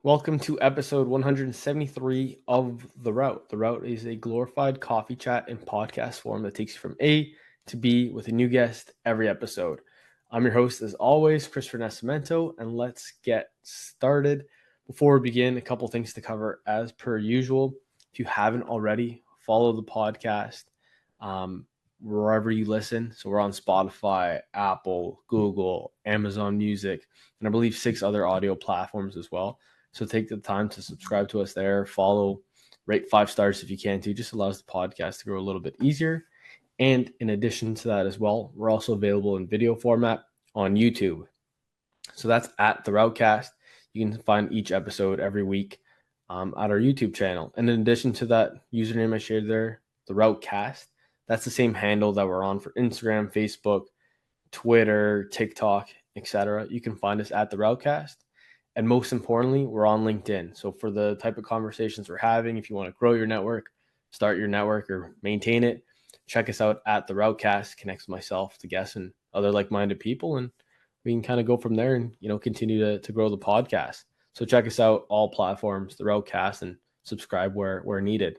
Welcome to episode 173 of The Route. The Route is a glorified coffee chat and podcast form that takes you from A to B with a new guest every episode. I'm your host, as always, Christopher Nascimento, and let's get started. Before we begin, a couple things to cover as per usual. If you haven't already, follow the podcast wherever you listen. So we're on Spotify, Apple, Google, Amazon Music, and I believe 6 other audio platforms as well. So take the time to subscribe to us there, follow, rate 5 stars if you can too. Just allows the podcast to grow a little bit easier. And in addition to that as well, we're also available in video format on YouTube. So that's at the Routecast. You can find each episode every week at our YouTube channel. And in addition to that username I shared there, the Routecast, that's the same handle that we're on for Instagram, Facebook, Twitter, TikTok, etc. You can find us at the Routecast. And most importantly, we're on LinkedIn. So for the type of conversations we're having, if you want to grow your network, start your network, or maintain it, check us out at the Routecast. Connects myself, the guests, and other like-minded people, and we can kind of go from there and continue to grow the podcast. So check us out, all platforms, the Routecast, and subscribe where needed.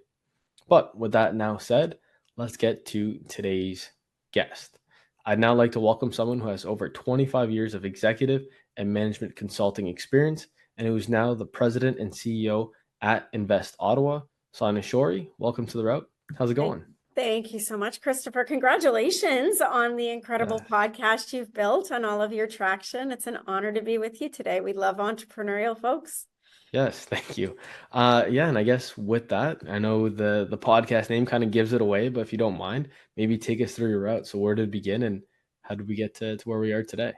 But with that now said, let's get to today's guest. I'd now like to welcome someone who has over 25 years of executive and management consulting experience, and who is now the president and CEO at Invest Ottawa. Sonya Shorey, welcome to the Route. How's it going? Thank you so much, Christopher. Congratulations on the incredible podcast you've built and all of your traction. It's an honor to be with you today. We love entrepreneurial folks. Yes, thank you. And I guess with that, I know the podcast name kind of gives it away, but if you don't mind, maybe take us through your route. So where did it begin and how did we get to where we are today?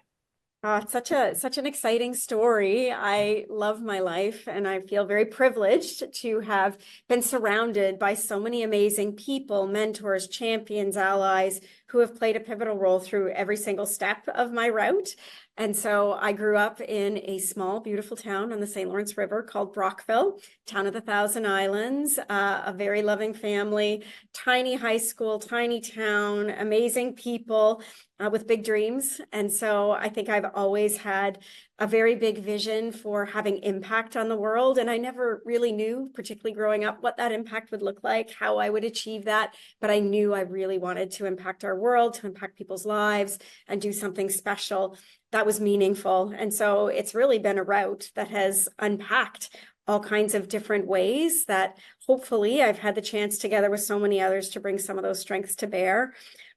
It's such an exciting story. I love my life, and I feel very privileged to have been surrounded by so many amazing people, mentors, champions, allies who have played a pivotal role through every single step of my route. And so I grew up in a small, beautiful town on the St. Lawrence River called Brockville, town of the Thousand Islands, a very loving family, tiny high school, tiny town, amazing people with big dreams. And so I think I've always had a very big vision for having impact on the world. And I never really knew, particularly growing up, what that impact would look like, how I would achieve that. But I knew I really wanted to impact our world, to impact people's lives, and do something special that was meaningful. And so it's really been a route that has unpacked all kinds of different ways that hopefully I've had the chance, together with so many others, to bring some of those strengths to bear.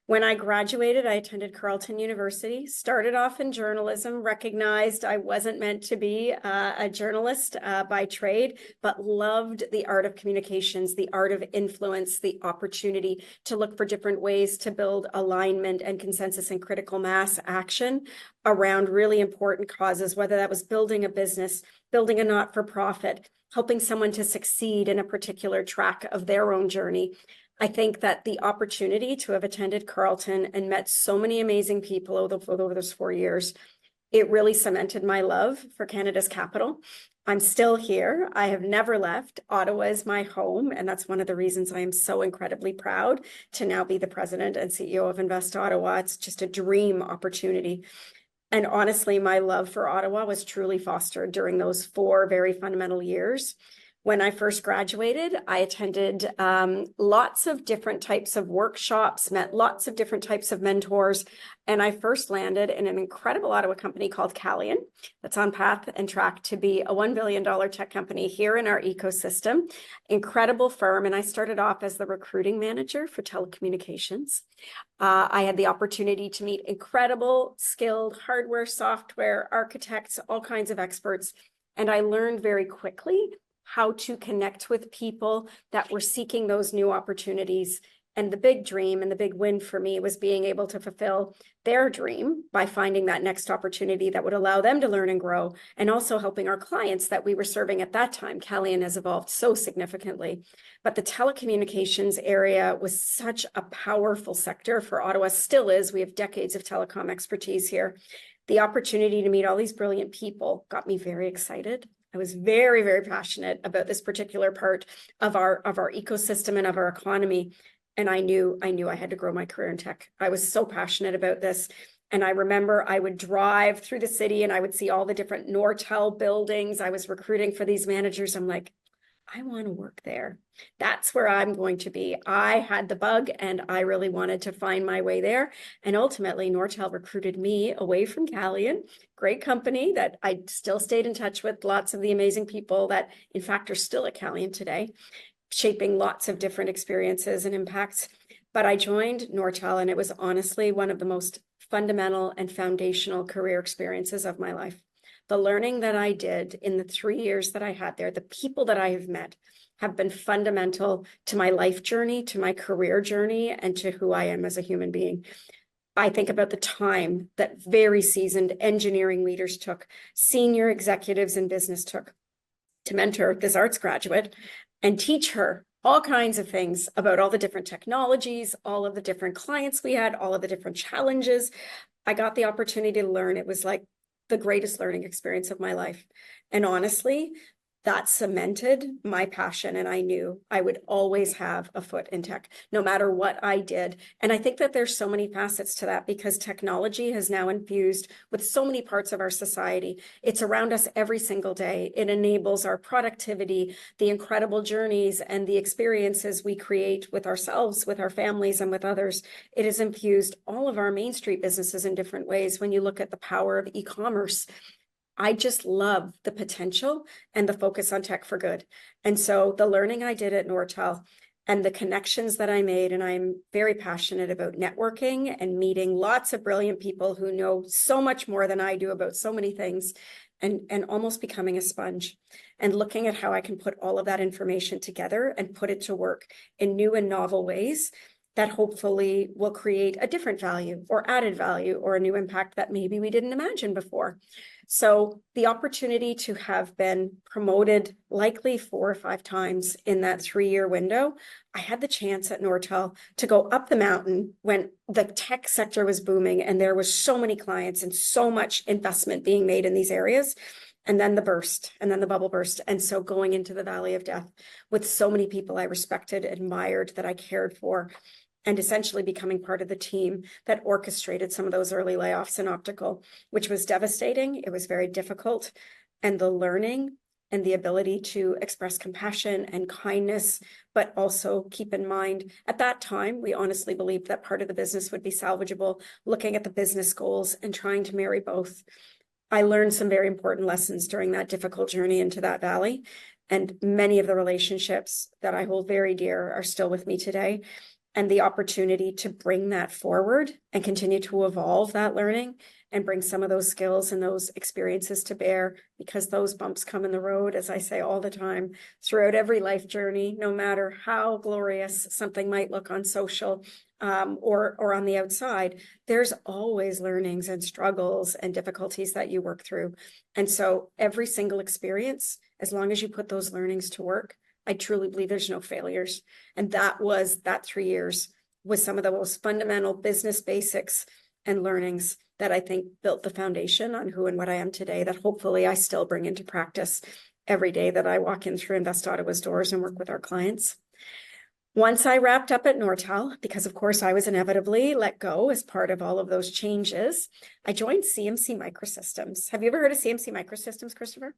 When I graduated, I attended Carleton University, started off in journalism, recognized I wasn't meant to be a journalist by trade, but loved the art of communications, the art of influence, the opportunity to look for different ways to build alignment and consensus and critical mass action around really important causes, whether that was building a business, building a not-for-profit, helping someone to succeed in a particular track of their own journey. I think that the opportunity to have attended Carleton and met so many amazing people over those 4 years, it really cemented my love for Canada's capital. I'm still here. I have never left. Ottawa is my home, and that's one of the reasons I am so incredibly proud to now be the president and CEO of Invest Ottawa. It's just a dream opportunity. And honestly, my love for Ottawa was truly fostered during those 4 very fundamental years. When I first graduated, I attended lots of different types of workshops, met lots of different types of mentors, and I first landed in an incredible Ottawa company called Calian that's on path and track to be a $1 billion tech company here in our ecosystem. Incredible firm, and I started off as the recruiting manager for telecommunications. I had the opportunity to meet incredible, skilled hardware, software, architects, all kinds of experts, and I learned very quickly how to connect with people that were seeking those new opportunities. And the big dream and the big win for me was being able to fulfill their dream by finding that next opportunity that would allow them to learn and grow, and also helping our clients that we were serving at that time. Calian has evolved so significantly, but the telecommunications area was such a powerful sector for Ottawa, still is. We have decades of telecom expertise here. The opportunity to meet all these brilliant people got me very excited. I was very, very passionate about this particular part of our ecosystem and of our economy. And I knew I had to grow my career in tech. I was so passionate about this. And I remember I would drive through the city and I would see all the different Nortel buildings. I was recruiting for these managers. I'm like, I want to work there. That's where I'm going to be. I had the bug and I really wanted to find my way there. And ultimately, Nortel recruited me away from Calian, great company that I still stayed in touch with, lots of the amazing people that, in fact, are still at Calian today, shaping lots of different experiences and impacts. But I joined Nortel, and it was honestly one of the most fundamental and foundational career experiences of my life. The learning that I did in the 3 years that I had there, the people that I have met have been fundamental to my life journey, to my career journey, and to who I am as a human being. I think about the time that very seasoned engineering leaders took, senior executives in business took to mentor this arts graduate and teach her all kinds of things about all the different technologies, all of the different clients we had, all of the different challenges. I got the opportunity to learn. It was like the greatest learning experience of my life. And honestly, that cemented my passion. And I knew I would always have a foot in tech, no matter what I did. And I think that there's so many facets to that because technology has now infused with so many parts of our society. It's around us every single day. It enables our productivity, the incredible journeys and the experiences we create with ourselves, with our families, and with others. It has infused all of our Main Street businesses in different ways. When you look at the power of e-commerce, I just love the potential and the focus on tech for good. And so the learning I did at Nortel and the connections that I made, and I'm very passionate about networking and meeting lots of brilliant people who know so much more than I do about so many things, and almost becoming a sponge and looking at how I can put all of that information together and put it to work in new and novel ways that hopefully will create a different value or added value or a new impact that maybe we didn't imagine before. So the opportunity to have been promoted likely 4 or 5 times in that 3-year window, I had the chance at Nortel to go up the mountain when the tech sector was booming and there was so many clients and so much investment being made in these areas. And then the burst, and then the bubble burst. And so going into the valley of death with so many people I respected, admired, that I cared for, and essentially becoming part of the team that orchestrated some of those early layoffs in optical, which was devastating. It was very difficult. And the learning and the ability to express compassion and kindness, but also keep in mind, at that time, we honestly believed that part of the business would be salvageable, looking at the business goals and trying to marry both. I learned some very important lessons during that difficult journey into that valley. And many of the relationships that I hold very dear are still with me today. And the opportunity to bring that forward and continue to evolve that learning and bring some of those skills and those experiences to bear, because those bumps come in the road, as I say all the time, throughout every life journey, no matter how glorious something might look on social or on the outside, there's always learnings and struggles and difficulties that you work through. And so every single experience, as long as you put those learnings to work, I truly believe there's no failures. And that 3 years was some of the most fundamental business basics and learnings that I think built the foundation on who and what I am today, that hopefully I still bring into practice every day that I walk in through Invest Ottawa's doors and work with our clients. Once I wrapped up at Nortel, because of course I was inevitably let go as part of all of those changes, I joined CMC Microsystems. Have you ever heard of CMC Microsystems, Christopher?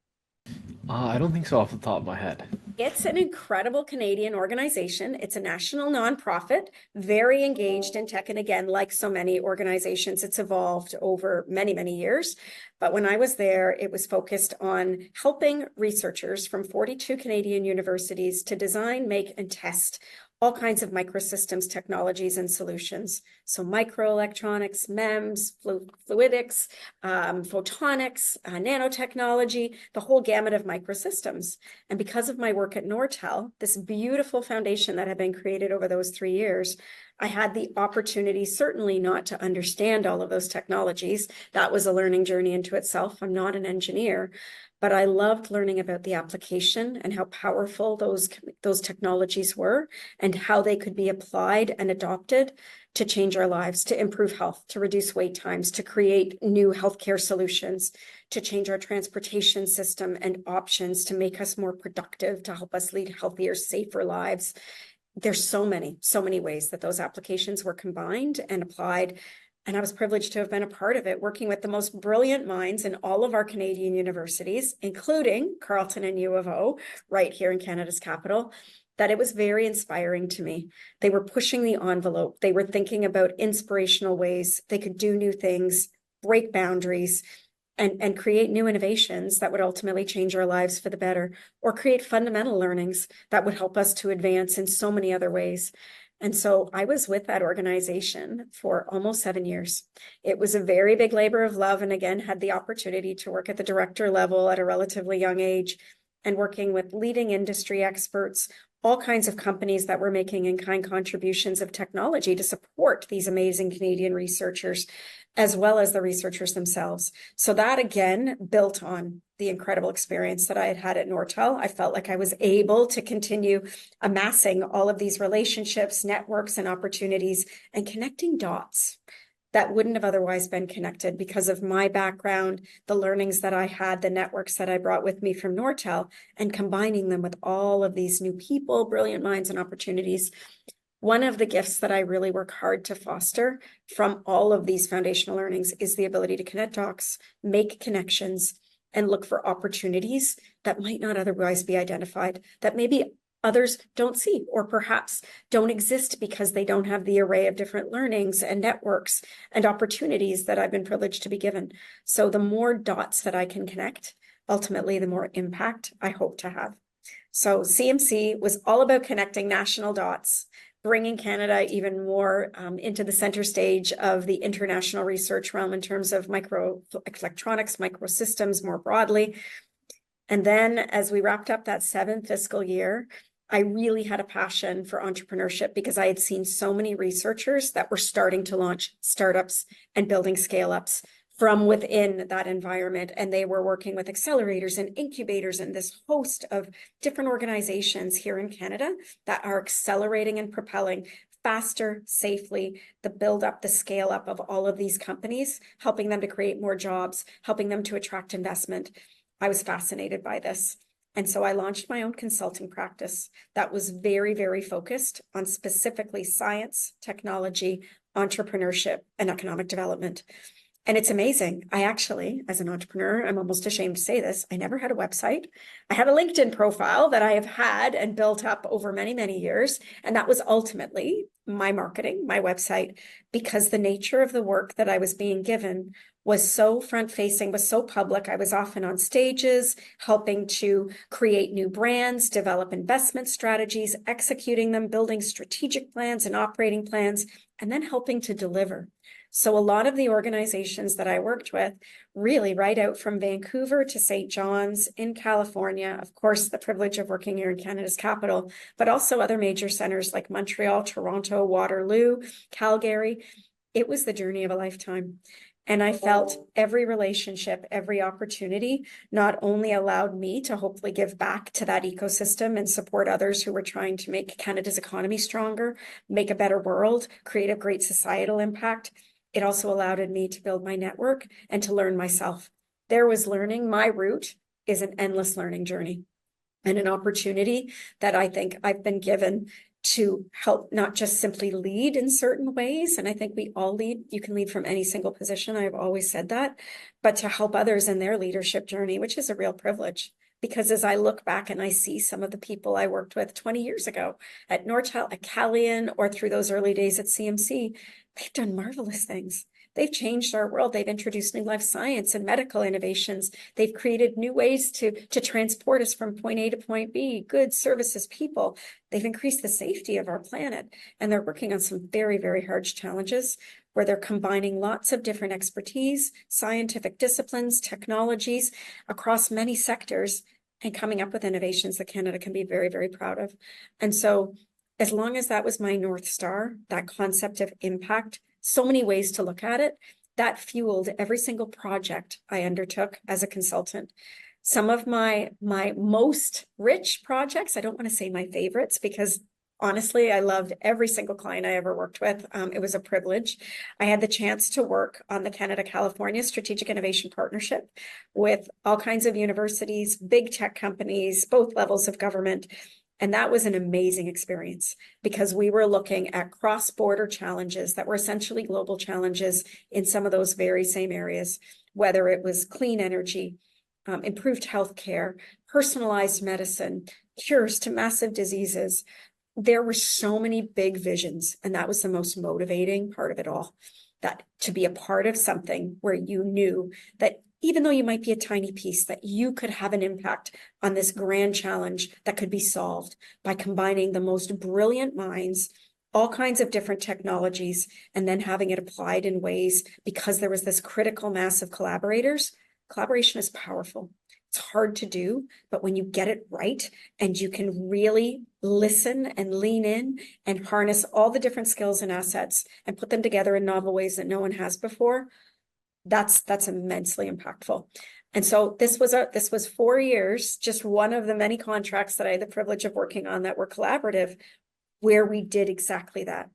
I don't think so off the top of my head. It's an incredible Canadian organization. It's a national nonprofit, very engaged in tech. And again, like so many organizations, it's evolved over many, many years. But when I was there, it was focused on helping researchers from 42 Canadian universities to design, make, and test all kinds of microsystems technologies and solutions. So microelectronics, MEMS, fluidics, photonics, nanotechnology, the whole gamut of microsystems. And because of my work at Nortel, this beautiful foundation that had been created over those 3 years, I had the opportunity, certainly not to understand all of those technologies. That was a learning journey into itself. I'm not an engineer, but I loved learning about the application and how powerful those technologies were and how they could be applied and adopted to change our lives, to improve health, to reduce wait times, to create new healthcare solutions, to change our transportation system and options, to make us more productive, to help us lead healthier, safer lives. There's so many ways that those applications were combined and applied. And I was privileged to have been a part of it, working with the most brilliant minds in all of our Canadian universities, including Carleton and U of O, right here in Canada's capital, that it was very inspiring to me. They were pushing the envelope. They were thinking about inspirational ways they could do new things, break boundaries, and create new innovations that would ultimately change our lives for the better, or create fundamental learnings that would help us to advance in so many other ways. And so I was with that organization for almost 7 years. It was a very big labor of love, and again, had the opportunity to work at the director level at a relatively young age and working with leading industry experts, all kinds of companies that were making in-kind contributions of technology to support these amazing Canadian researchers, as well as the researchers themselves. So that, again, built on the incredible experience that I had had at Nortel. I felt like I was able to continue amassing all of these relationships, networks, and opportunities, and connecting dots that wouldn't have otherwise been connected because of my background, the learnings that I had, the networks that I brought with me from Nortel, and combining them with all of these new people, brilliant minds, and opportunities. One of the gifts that I really work hard to foster from all of these foundational learnings is the ability to connect dots, make connections, and look for opportunities that might not otherwise be identified, that maybe others don't see, or perhaps don't exist because they don't have the array of different learnings and networks and opportunities that I've been privileged to be given. So the more dots that I can connect, ultimately, the more impact I hope to have. So CMC was all about connecting national dots, bringing Canada even more into the center stage of the international research realm in terms of microelectronics, microsystems more broadly. And then as we wrapped up that 7th fiscal year, I really had a passion for entrepreneurship because I had seen so many researchers that were starting to launch startups and building scale-ups from within that environment. And they were working with accelerators and incubators and this host of different organizations here in Canada that are accelerating and propelling faster, safely, the build up, the scale up of all of these companies, helping them to create more jobs, helping them to attract investment. I was fascinated by this. And so I launched my own consulting practice that was very, very focused on specifically science, technology, entrepreneurship, and economic development. And it's amazing. I actually, as an entrepreneur, I'm almost ashamed to say this, I never had a website. I had a LinkedIn profile that I have had and built up over many, many years. And that was ultimately my marketing, my website, because the nature of the work that I was being given was so front-facing, was so public. I was often on stages, helping to create new brands, develop investment strategies, executing them, building strategic plans and operating plans, and then helping to deliver. So a lot of the organizations that I worked with, really right out from Vancouver to St. John's in California, of course, the privilege of working here in Canada's capital, but also other major centers like Montreal, Toronto, Waterloo, Calgary. It was the journey of a lifetime. And I felt every relationship, every opportunity not only allowed me to hopefully give back to that ecosystem and support others who were trying to make Canada's economy stronger, make a better world, create a great societal impact. It also allowed me to build my network and to learn myself. There was learning. My route is an endless learning journey and an opportunity that I think I've been given to help not just simply lead in certain ways. And I think we all lead. You can lead from any single position. I've always said that, but to help others in their leadership journey, which is a real privilege. Because as I look back and I see some of the people I worked with 20 years ago at Nortel, at Calian, or through those early days at CMC, they've done marvelous things. They've changed our world. They've introduced new life science and medical innovations. They've created new ways to transport us from point A to point B, goods, services, people. They've increased the safety of our planet. And they're working on some very, very hard challenges where they're combining lots of different expertise, scientific disciplines, technologies across many sectors and coming up with innovations that Canada can be very, very proud of. And so as long as that was my North Star, that concept of impact, so many ways to look at it, that fueled every single project I undertook as a consultant. Some of my most rich projects, I don't want to say my favorites because honestly, I loved every single client I ever worked with. It was a privilege. I had the chance to work on the Canada-California Strategic Innovation Partnership with all kinds of universities, big tech companies, both levels of government. And that was an amazing experience because we were looking at cross-border challenges that were essentially global challenges in some of those very same areas, whether it was clean energy, improved healthcare, personalized medicine, cures to massive diseases. There were so many big visions, and that was the most motivating part of it all, that to be a part of something where you knew that even though you might be a tiny piece, that you could have an impact on this grand challenge that could be solved by combining the most brilliant minds, all kinds of different technologies, and then having it applied in ways because there was this critical mass of collaborators. Collaboration is powerful. It's hard to do, but when you get it right and you can really listen and lean in and harness all the different skills and assets and put them together in novel ways that no one has before, that's immensely impactful. And so this was 4 years, just one of the many contracts that I had the privilege of working on that were collaborative, where we did exactly that.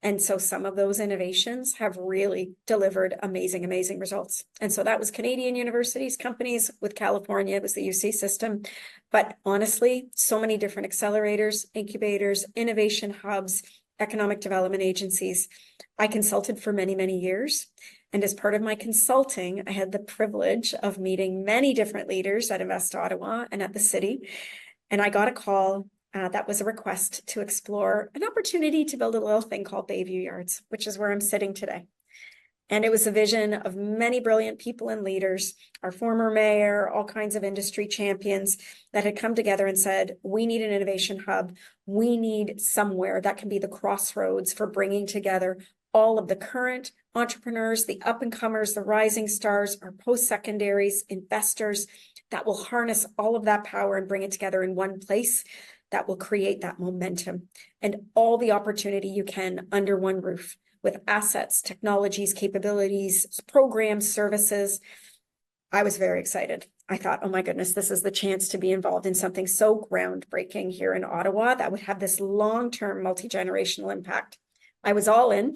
And so some of those innovations have really delivered amazing, amazing results. And so that was Canadian universities, companies. With California, it was the UC system. But honestly, so many different accelerators, incubators, innovation hubs, economic development agencies. I consulted for many, many years. And as part of my consulting, I had the privilege of meeting many different leaders at Invest Ottawa and at the city. And I got a call that was a request to explore an opportunity to build a little thing called Bayview Yards, which is where I'm sitting today. And it was a vision of many brilliant people and leaders, our former mayor, all kinds of industry champions that had come together and said, we need an innovation hub. We need somewhere that can be the crossroads for bringing together all of the current entrepreneurs, the up-and-comers, the rising stars, our post-secondaries, investors that will harness all of that power and bring it together in one place that will create that momentum and all the opportunity you can under one roof with assets, technologies, capabilities, programs, services. I was very excited. I thought, oh my goodness, this is the chance to be involved in something so groundbreaking here in Ottawa that would have this long-term multi-generational impact. I was all in,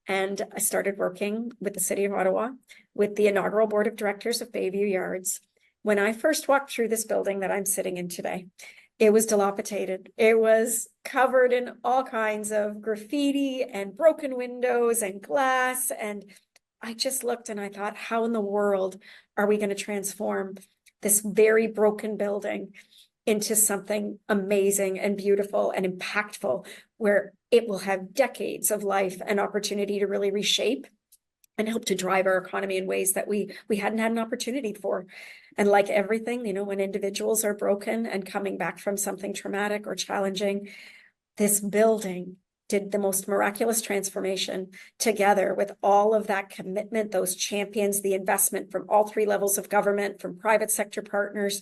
and I started working with the City of Ottawa with the inaugural board of directors of Bayview Yards. When I first walked through this building that I'm sitting in today, it was dilapidated. It was covered in all kinds of graffiti and broken windows and glass. And I just looked and I thought, how in the world are we going to transform this very broken building into something amazing and beautiful and impactful, where it will have decades of life and opportunity to really reshape and help to drive our economy in ways that we hadn't had an opportunity for. And like everything, when individuals are broken and coming back from something traumatic or challenging, this building did the most miraculous transformation together with all of that commitment, those champions, the investment from all three levels of government, from private sector partners.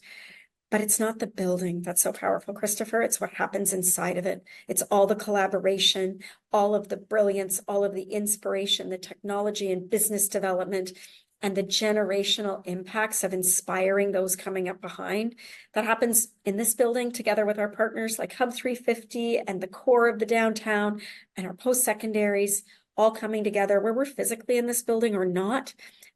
But it's not the building that's so powerful, Christopher. It's what happens inside of it. It's all the collaboration, all of the brilliance, all of the inspiration, the technology and business development, and the generational impacts of inspiring those coming up behind. That happens in this building together with our partners like Hub 350 and the core of the downtown and our post-secondaries all coming together, where we're physically in this building or not.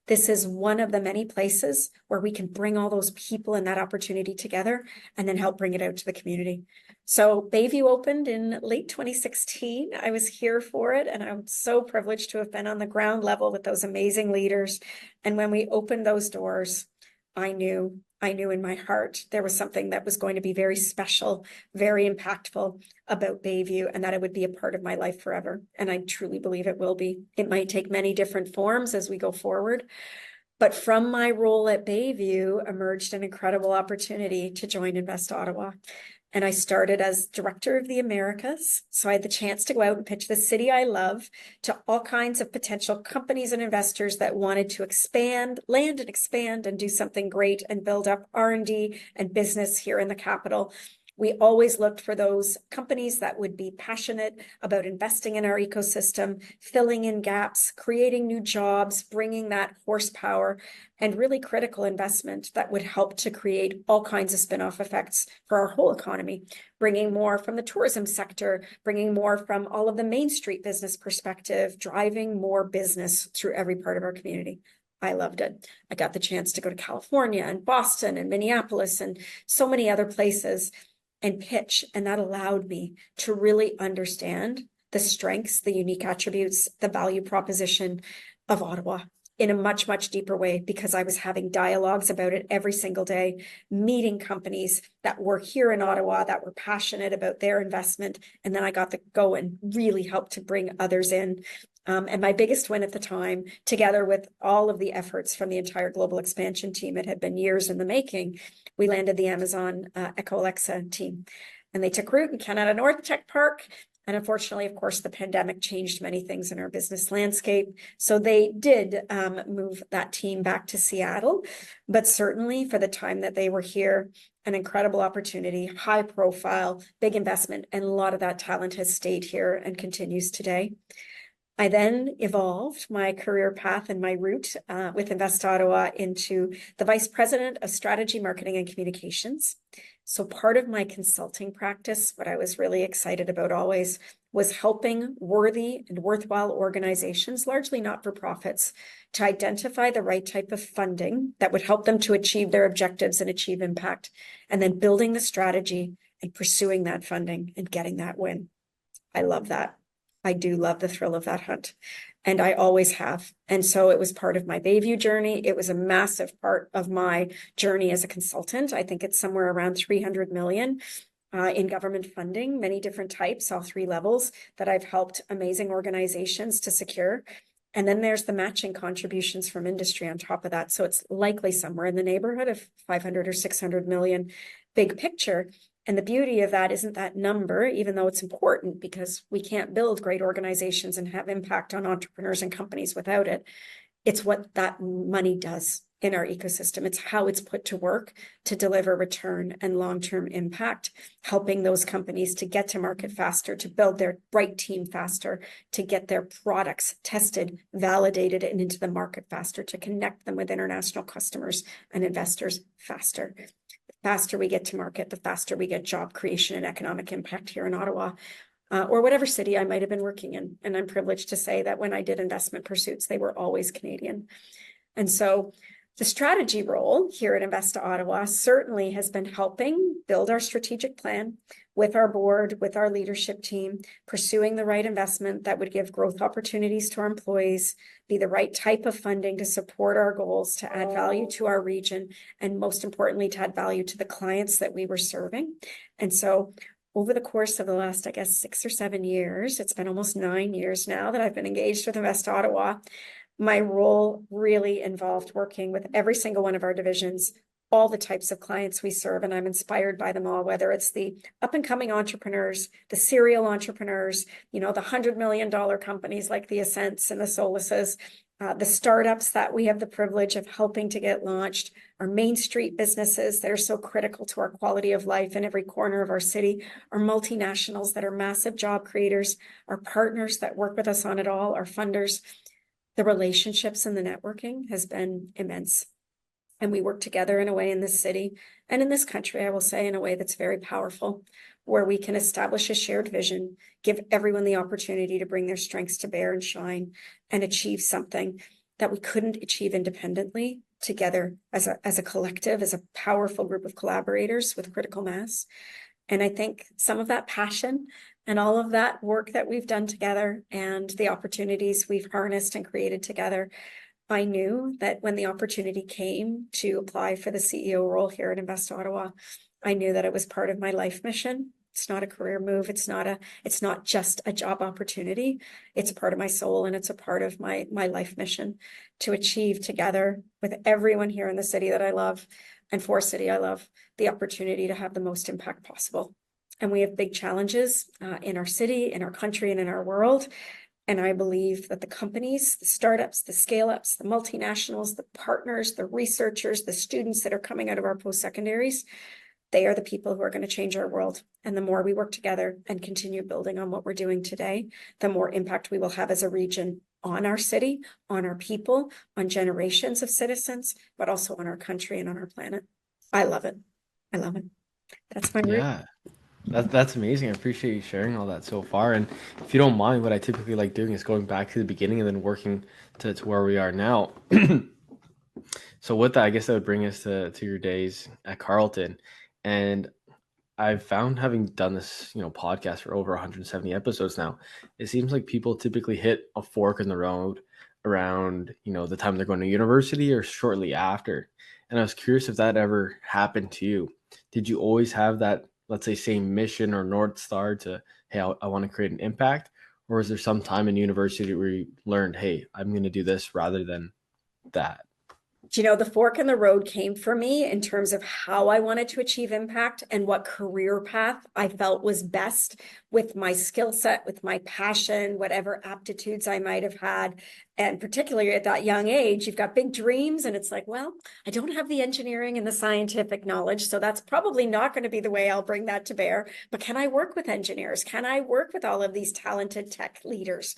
This is one of the many places where we can bring all those people and that opportunity together and then help bring it out to the community. So Bayview opened in late 2016. I was here for it, and I'm so privileged to have been on the ground level with those amazing leaders. And when we opened those doors, I knew in my heart there was something that was going to be very special, very impactful about Bayview, and that it would be a part of my life forever. And I truly believe it will be. It might take many different forms as we go forward. But from my role at Bayview emerged an incredible opportunity to join Invest Ottawa. And I started as director of the Americas. So I had the chance to go out and pitch the city I love to all kinds of potential companies and investors that wanted to expand, land and expand and do something great and build up R&D and business here in the capital. We always looked for those companies that would be passionate about investing in our ecosystem, filling in gaps, creating new jobs, bringing that horsepower and really critical investment that would help to create all kinds of spin-off effects for our whole economy, bringing more from the tourism sector, bringing more from all of the Main Street business perspective, driving more business through every part of our community. I loved it. I got the chance to go to California and Boston and Minneapolis and so many other places. and pitch. And that allowed me to really understand the strengths, the unique attributes, the value proposition of Ottawa in a much, much deeper way, because I was having dialogues about it every single day, meeting companies that were here in Ottawa that were passionate about their investment. And then I got to go and really help to bring others in. And my biggest win at the time, together with all of the efforts from the entire global expansion team, it had been years in the making, we landed the Amazon Echo Alexa team. And they took root in Canada North Tech Park. And unfortunately, of course, the pandemic changed many things in our business landscape. So they did move that team back to Seattle. But certainly for the time that they were here, an incredible opportunity, high profile, big investment, and a lot of that talent has stayed here and continues today. I then evolved my career path and my route with Invest Ottawa into the Vice President of Strategy, Marketing, and Communications. So part of my consulting practice, what I was really excited about always, was helping worthy and worthwhile organizations, largely not-for-profits, to identify the right type of funding that would help them to achieve their objectives and achieve impact, and then building the strategy and pursuing that funding and getting that win. I love that. I do love the thrill of that hunt, and I always have. And so it was part of my Bayview journey. It was a massive part of my journey as a consultant. I think it's somewhere around 300 million in government funding, many different types, all three levels, that I've helped amazing organizations to secure. And then there's the matching contributions from industry on top of that. So it's likely somewhere in the neighborhood of 500 or 600 million big picture. And the beauty of that isn't that number, even though it's important, because we can't build great organizations and have impact on entrepreneurs and companies without it. It's what that money does in our ecosystem. It's how it's put to work to deliver return and long-term impact, helping those companies to get to market faster, to build their right team faster, to get their products tested, validated, and into the market faster, to connect them with international customers and investors faster. Faster we get to market, the faster we get job creation and economic impact here in Ottawa, or whatever city I might have been working in. And I'm privileged to say that when I did investment pursuits, they were always Canadian. And so the strategy role here at Invest Ottawa certainly has been helping build our strategic plan with our board, with our leadership team, pursuing the right investment that would give growth opportunities to our employees, be the right type of funding to support our goals, to add value to our region, and most importantly, to add value to the clients that we were serving. And so over the course of the last, I guess, 6 or 7 years, it's been almost 9 years now that I've been engaged with Invest Ottawa. My role really involved working with every single one of our divisions, all the types of clients we serve, and I'm inspired by them all, whether it's the up-and-coming entrepreneurs, the serial entrepreneurs, the $100 million companies like the Ascents and the Soluses, the startups that we have the privilege of helping to get launched, our Main Street businesses that are so critical to our quality of life in every corner of our city, our multinationals that are massive job creators, our partners that work with us on it all, our funders. The relationships and the networking has been immense. And we work together in a way in this city and in this country, I will say, in a way that's very powerful, where we can establish a shared vision, give everyone the opportunity to bring their strengths to bear and shine, and achieve something that we couldn't achieve independently together as a collective, as a powerful group of collaborators with critical mass. And I think some of that passion and all of that work that we've done together and the opportunities we've harnessed and created together, I knew that when the opportunity came to apply for the CEO role here at Invest Ottawa, I knew that it was part of my life mission. It's not a career move. It's not just a job opportunity. It's a part of my soul, and it's a part of my life mission to achieve together with everyone here in the city that I love and for city I love, the opportunity to have the most impact possible. And we have big challenges in our city, in our country, and in our world. And I believe that the companies, the startups, the scale-ups, the multinationals, the partners, the researchers, the students that are coming out of our post-secondaries, they are the people who are going to change our world. And the more we work together and continue building on what we're doing today, the more impact we will have as a region on our city, on our people, on generations of citizens, but also on our country and on our planet. I love it. I love it. That's my route. Yeah. That's amazing. I appreciate you sharing all that so far. And if you don't mind, what I typically like doing is going back to the beginning and then working to where we are now. So with that, I guess that would bring us to your days at Carleton. And I've found, having done this, podcast for over 170 episodes now, it seems like people typically hit a fork in the road around, the time they're going to university or shortly after. And I was curious if that ever happened to you. Did you always have that, let's say, same mission or North Star to, hey, I want to create an impact? Or is there some time in university where you learned, hey, I'm going to do this rather than that? The fork in the road came for me in terms of how I wanted to achieve impact and what career path I felt was best with my skill set, with my passion, whatever aptitudes I might have had. And particularly at that young age, you've got big dreams, and it's like, well, I don't have the engineering and the scientific knowledge, so that's probably not going to be the way I'll bring that to bear. But can I work with engineers? Can I work with all of these talented tech leaders?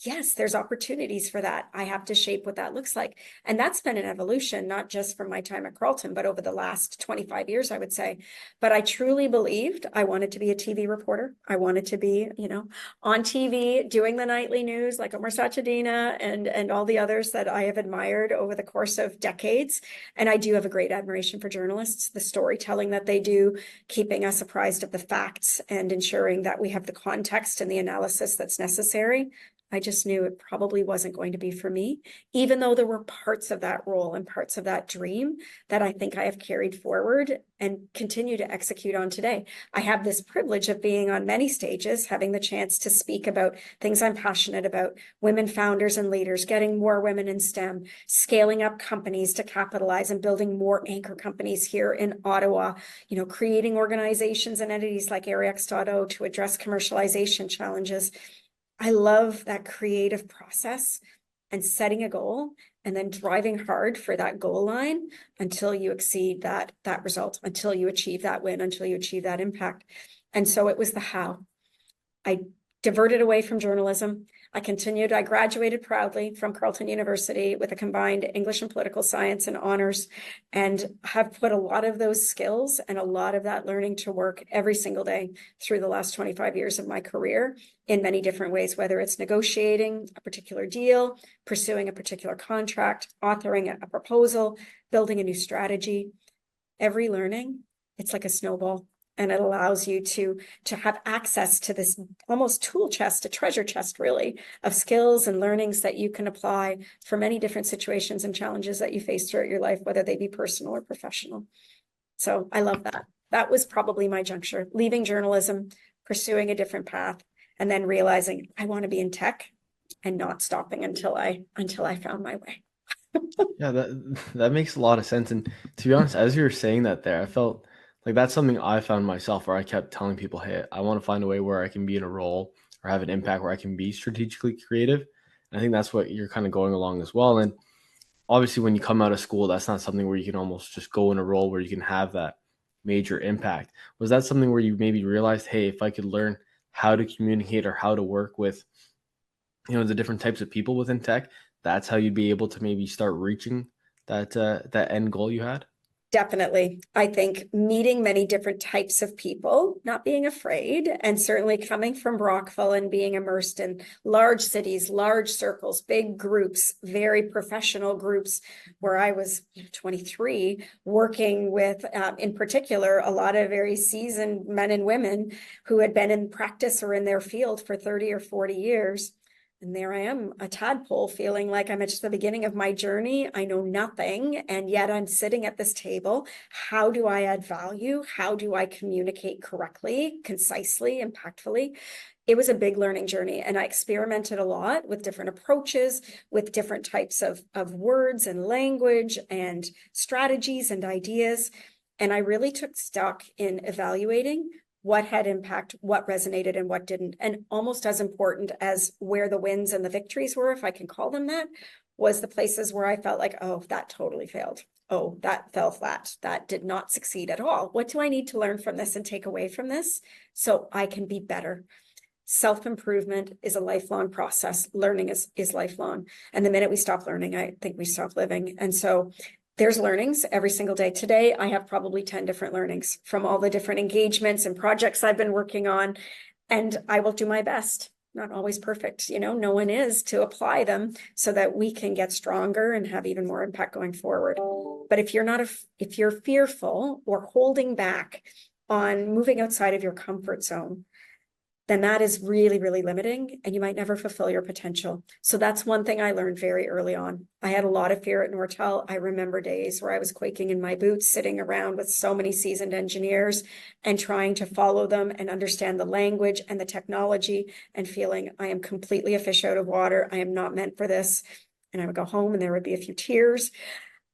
Yes, there's opportunities for that. I have to shape what that looks like. And that's been an evolution, not just from my time at Carleton, but over the last 25 years, I would say. But I truly believed I wanted to be a TV reporter. I wanted to be, on TV doing the nightly news like Omar Sachedina and all the others that I have admired over the course of decades. And I do have a great admiration for journalists, the storytelling that they do, keeping us apprised of the facts and ensuring that we have the context and the analysis that's necessary. I just knew it probably wasn't going to be for me, even though there were parts of that role and parts of that dream that I think I have carried forward and continue to execute on today. I have this privilege of being on many stages, having the chance to speak about things I'm passionate about, women founders and leaders, getting more women in STEM, scaling up companies to capitalize and building more anchor companies here in Ottawa, creating organizations and entities like AreaX.O to address commercialization challenges. I love that creative process and setting a goal and then driving hard for that goal line until you exceed that result, until you achieve that win, until you achieve that impact. And so it was the how. I diverted away from journalism. I graduated proudly from Carleton University with a combined English and political science and honors, and have put a lot of those skills and a lot of that learning to work every single day through the last 25 years of my career in many different ways, whether it's negotiating a particular deal, pursuing a particular contract, authoring a proposal, building a new strategy. Every learning, it's like a snowball. And it allows you to have access to this almost tool chest, a treasure chest, really, of skills and learnings that you can apply for many different situations and challenges that you face throughout your life, whether they be personal or professional. So I love that. That was probably my juncture, leaving journalism, pursuing a different path, and then realizing I want to be in tech and not stopping until I found my way. Yeah, that makes a lot of sense. And to be honest, as you were saying that there, I felt like that's something I found myself where I kept telling people, hey, I want to find a way where I can be in a role or have an impact where I can be strategically creative. And I think that's what you're kind of going along as well. And obviously, when you come out of school, that's not something where you can almost just go in a role where you can have that major impact. Was that something where you maybe realized, hey, if I could learn how to communicate or how to work with, the different types of people within tech, that's how you'd be able to maybe start reaching that end goal you had? Definitely. I think meeting many different types of people, not being afraid, and certainly coming from Brockville and being immersed in large cities, large circles, big groups, very professional groups, where I was 23, working with, in particular, a lot of very seasoned men and women who had been in practice or in their field for 30 or 40 years. And there I am, a tadpole, feeling like I'm at just the beginning of my journey. I know nothing, and yet I'm sitting at this table. How do I add value? How do I communicate correctly, concisely, impactfully? It was a big learning journey, and I experimented a lot with different approaches, with different types of words and language and strategies and ideas. And I really took stock in evaluating what had impact, what resonated and what didn't. And almost as important as where the wins and the victories were, if I can call them that, was the places where I felt like, oh, that totally failed. Oh, that fell flat. That did not succeed at all. What do I need to learn from this and take away from this so I can be better? Self-improvement is a lifelong process. Learning is lifelong. And the minute we stop learning, I think we stop living. And so there's learnings every single day. Today, I have probably 10 different learnings from all the different engagements and projects I've been working on, and I will do my best. Not always perfect, no one is, to apply them so that we can get stronger and have even more impact going forward. But if you're fearful or holding back on moving outside of your comfort zone, then that is really, really limiting, and you might never fulfill your potential. So that's one thing I learned very early on. I had a lot of fear at Nortel. I remember days where I was quaking in my boots, sitting around with so many seasoned engineers and trying to follow them and understand the language and the technology, and feeling I am completely a fish out of water. I am not meant for this. And I would go home and there would be a few tears.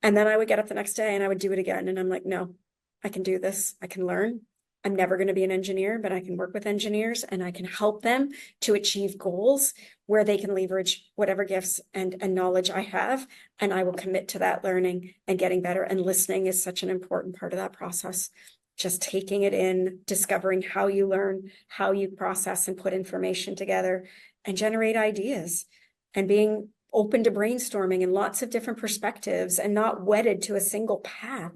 And then I would get up the next day and I would do it again. And I'm like, no, I can do this. I can learn. I'm never going to be an engineer, but I can work with engineers and I can help them to achieve goals where they can leverage whatever gifts and knowledge I have. And I will commit to that learning and getting better. And listening is such an important part of that process. Just taking it in, discovering how you learn, how you process and put information together and generate ideas, and being open to brainstorming and lots of different perspectives and not wedded to a single path.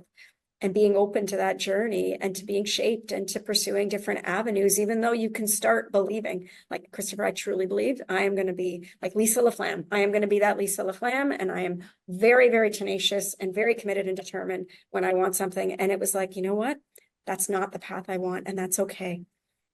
And being open to that journey and to being shaped and to pursuing different avenues, even though you can start believing, like Christopher, I truly believe I am going to be like Lisa LaFlamme. I am going to be that Lisa LaFlamme. And I am very, very tenacious and very committed and determined when I want something. And it was like, you know what? That's not the path I want. And that's okay.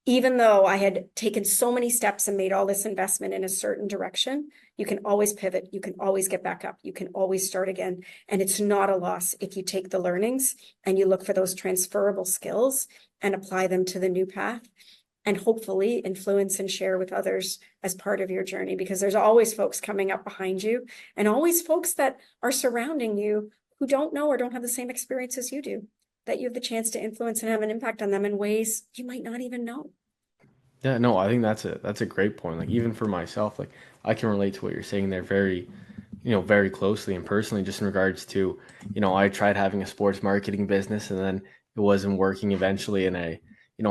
Even though I had taken so many steps and made all this investment in a certain direction, you can always pivot. You can always get back up. You can always start again. And it's not a loss if you take the learnings and you look for those transferable skills and apply them to the new path, and hopefully influence and share with others as part of your journey, because there's always folks coming up behind you and always folks that are surrounding you who don't know or don't have the same experience as you do, that you have the chance to influence and have an impact on them in ways you might not even know. Yeah, no, I think that's a great point. Like even for myself, like I can relate to what you're saying there very, very closely and personally, just in regards to, I tried having a sports marketing business and then it wasn't working eventually, and I,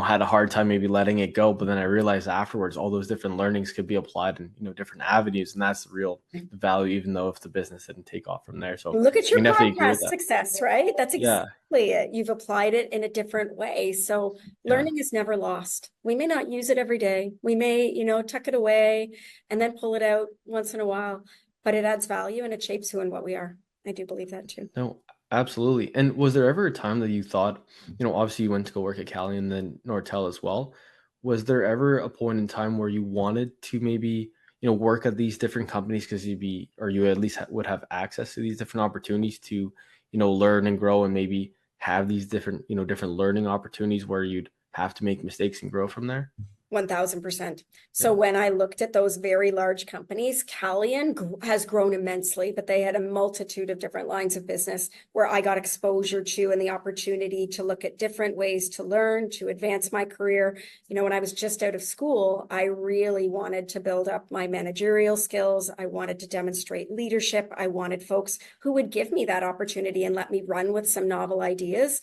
had a hard time maybe letting it go. But then I realized afterwards all those different learnings could be applied in, different avenues, and that's the real value, even though if the business didn't take off from there. So Look at I your can definitely agree podcast with that. success, right? That's Yeah. exactly it. You've applied it in a different way. So Yeah. learning is never lost. We may not use it every day. We may, tuck it away and then pull it out once in a while, but it adds value and it shapes who and what we are. I do believe that too. No, absolutely. And was there ever a time that you thought, obviously you went to go work at Cali and then Nortel as well. Was there ever a point in time where you wanted to maybe, work at these different companies because you at least would have access to these different opportunities to, learn and grow, and maybe have these different, different learning opportunities where you'd have to make mistakes and grow from there? 1000%. So Yeah. when I looked at those very large companies, Calian has grown immensely, but they had a multitude of different lines of business where I got exposure to and the opportunity to look at different ways to learn, to advance my career. When I was just out of school, I really wanted to build up my managerial skills. I wanted to demonstrate leadership. I wanted folks who would give me that opportunity and let me run with some novel ideas.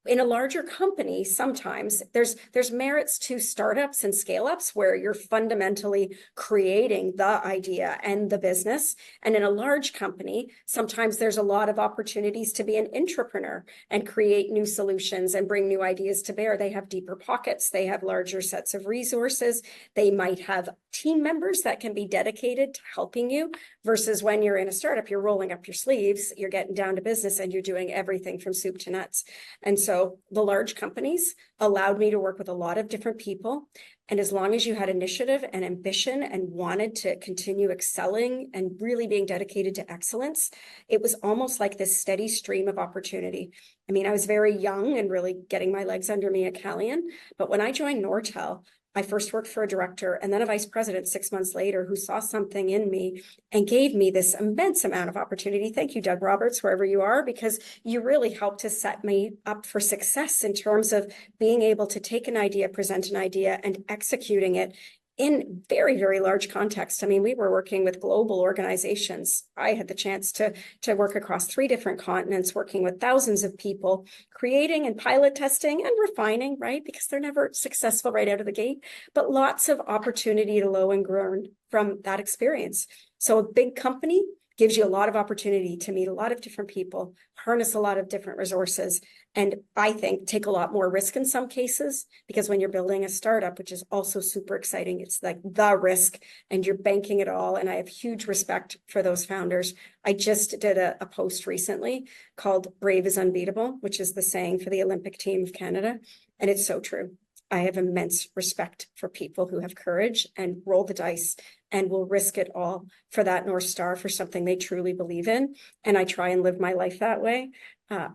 In a larger company, sometimes there's merits to startups and scale-ups where you're fundamentally creating the idea and the business. And in a large company, sometimes there's a lot of opportunities to be an entrepreneur and create new solutions and bring new ideas to bear. They have deeper pockets. They have larger sets of resources. They might have team members that can be dedicated to helping you, versus when you're in a startup, you're rolling up your sleeves, you're getting down to business, and you're doing everything from soup to nuts. And so the large companies allowed me to work with a lot of different people. And as long as you had initiative and ambition and wanted to continue excelling and really being dedicated to excellence, it was almost like this steady stream of opportunity. I mean, I was very young and really getting my legs under me at Calian, but when I joined Nortel, I first worked for a director and then a vice president 6 months later who saw something in me and gave me this immense amount of opportunity. Thank you, Doug Roberts, wherever you are, because you really helped to set me up for success in terms of being able to take an idea, present an idea, and executing it in very, very large context. I mean, we were working with global organizations. I had the chance to work across 3 different continents, working with thousands of people, creating and pilot testing and refining, right? Because they're never successful right out of the gate, but lots of opportunity to learn and grow from that experience. So a big company gives you a lot of opportunity to meet a lot of different people, harness a lot of different resources, and I think take a lot more risk in some cases, because when you're building a startup, which is also super exciting, it's like the risk and you're banking it all. And I have huge respect for those founders. I just did a post recently called "Brave is Unbeatable," which is the saying for the Olympic team of Canada. And it's so true. I have immense respect for people who have courage and roll the dice and will risk it all for that North Star, for something they truly believe in. And I try and live my life that way,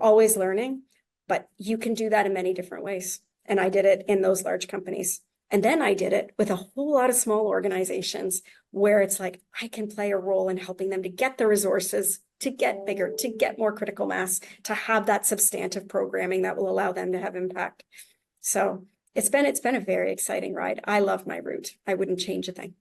always learning. But you can do that in many different ways. And I did it in those large companies. And then I did it with a whole lot of small organizations where it's like, I can play a role in helping them to get the resources, to get bigger, to get more critical mass, to have that substantive programming that will allow them to have impact. So it's been a very exciting ride. I love my route. I wouldn't change a thing.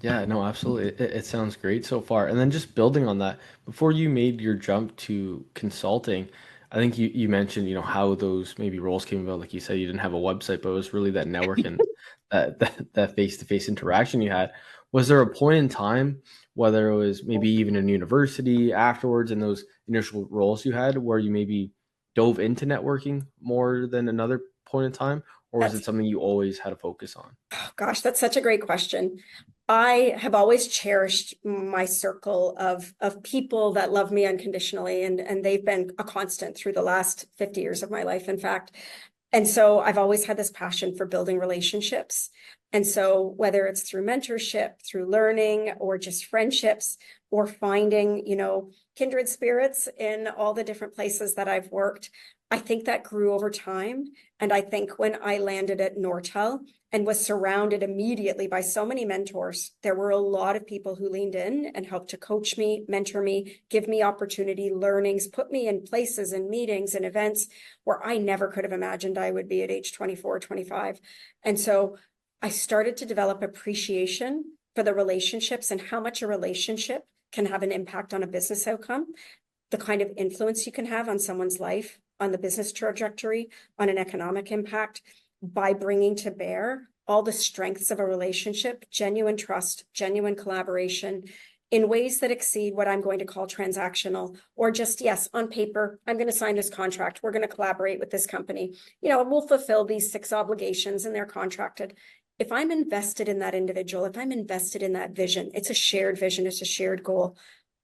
Yeah, no, absolutely. It sounds great so far. And then just building on that, before you made your jump to consulting, I think you mentioned, how those maybe roles came about. Like you said, you didn't have a website, but it was really that network and that face-to-face interaction you had. Was there a point in time, whether it was maybe even in university afterwards in those initial roles you had, where you maybe dove into networking more than another point in time? Or was it That's something you always had a focus on? Oh, gosh, that's such a great question. I have always cherished my circle of people that love me unconditionally, and they've been a constant through the last 50 years of my life, in fact. And so I've always had this passion for building relationships. And so whether it's through mentorship, through learning, or just friendships, or finding, kindred spirits in all the different places that I've worked, I think that grew over time. And I think when I landed at Nortel and was surrounded immediately by so many mentors, there were a lot of people who leaned in and helped to coach me, mentor me, give me opportunity, learnings, put me in places and meetings and events where I never could have imagined I would be at age 24, 25. And so I started to develop appreciation for the relationships and how much a relationship can have an impact on a business outcome, the kind of influence you can have on someone's life, on the business trajectory, on an economic impact, by bringing to bear all the strengths of a relationship, genuine trust, genuine collaboration, in ways that exceed what I'm going to call transactional, or just, yes, on paper, I'm going to sign this contract. We're going to collaborate with this company. We'll fulfill these 6 obligations and they're contracted. If I'm invested in that individual, if I'm invested in that vision, it's a shared vision, it's a shared goal,